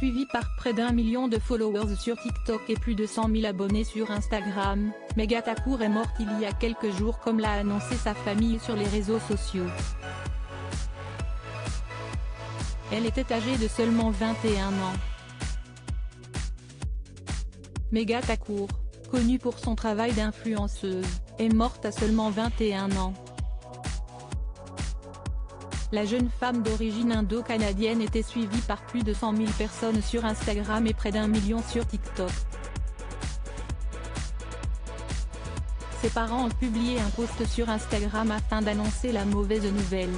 Suivie par près d'1 million de followers sur TikTok et plus de 100 000 abonnés sur Instagram, Megha Thakur est morte il y a quelques jours comme l'a annoncé sa famille sur les réseaux sociaux. Elle était âgée de seulement 21 ans. Megha Thakur, connue pour son travail d'influenceuse, est morte à seulement 21 ans. La jeune femme d'origine indo-canadienne était suivie par plus de 100 000 personnes sur Instagram et près d'1 million sur TikTok. Ses parents ont publié un post sur Instagram afin d'annoncer la mauvaise nouvelle.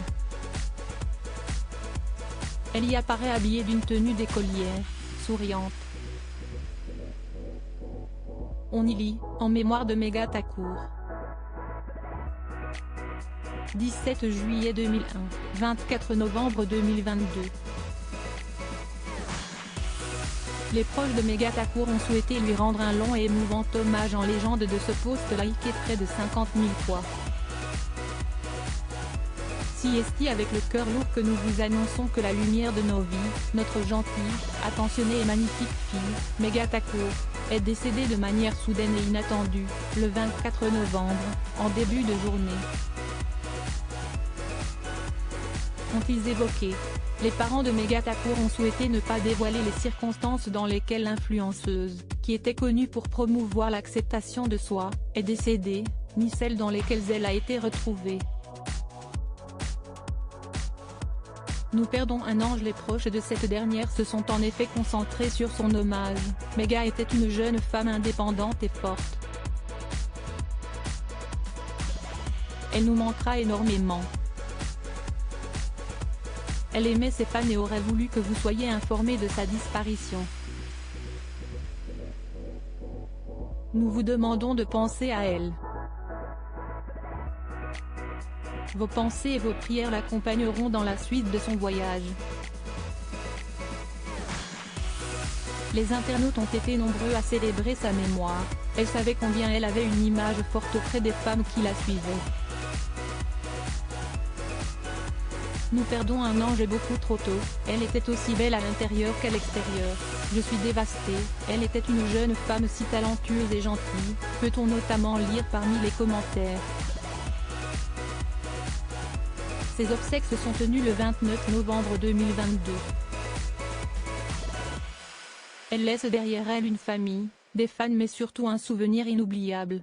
Elle y apparaît habillée d'une tenue d'écolière, souriante. On y lit « En mémoire de Megha Thakur ». 17 juillet 2001, 24 novembre 2022. Les proches de Megha Thakur ont souhaité lui rendre un long et émouvant hommage en légende de ce post liké près de 50 000 fois. Si est-il avec le cœur lourd que nous vous annonçons que la lumière de nos vies, notre gentille, attentionnée et magnifique fille, Megha Thakur, est décédée de manière soudaine et inattendue, le 24 novembre, en début de journée. Ont-ils évoqué? Les parents de Megha Thakur ont souhaité ne pas dévoiler les circonstances dans lesquelles l'influenceuse, qui était connue pour promouvoir l'acceptation de soi, est décédée, ni celles dans lesquelles elle a été retrouvée. Nous perdons un ange. Les proches de cette dernière se sont en effet concentrés sur son hommage. Megha était une jeune femme indépendante et forte. Elle nous manquera énormément. Elle aimait ses fans et aurait voulu que vous soyez informés de sa disparition. Nous vous demandons de penser à elle. Vos pensées et vos prières l'accompagneront dans la suite de son voyage. Les internautes ont été nombreux à célébrer sa mémoire. Elle savait combien elle avait une image forte auprès des femmes qui la suivaient. Nous perdons un ange beaucoup trop tôt. Elle était aussi belle à l'intérieur qu'à l'extérieur. Je suis dévastée. Elle était une jeune femme si talentueuse et gentille, peut-on notamment lire parmi les commentaires. Ses obsèques se sont tenues le 29 novembre 2022. Elle laisse derrière elle une famille, des fans mais surtout un souvenir inoubliable.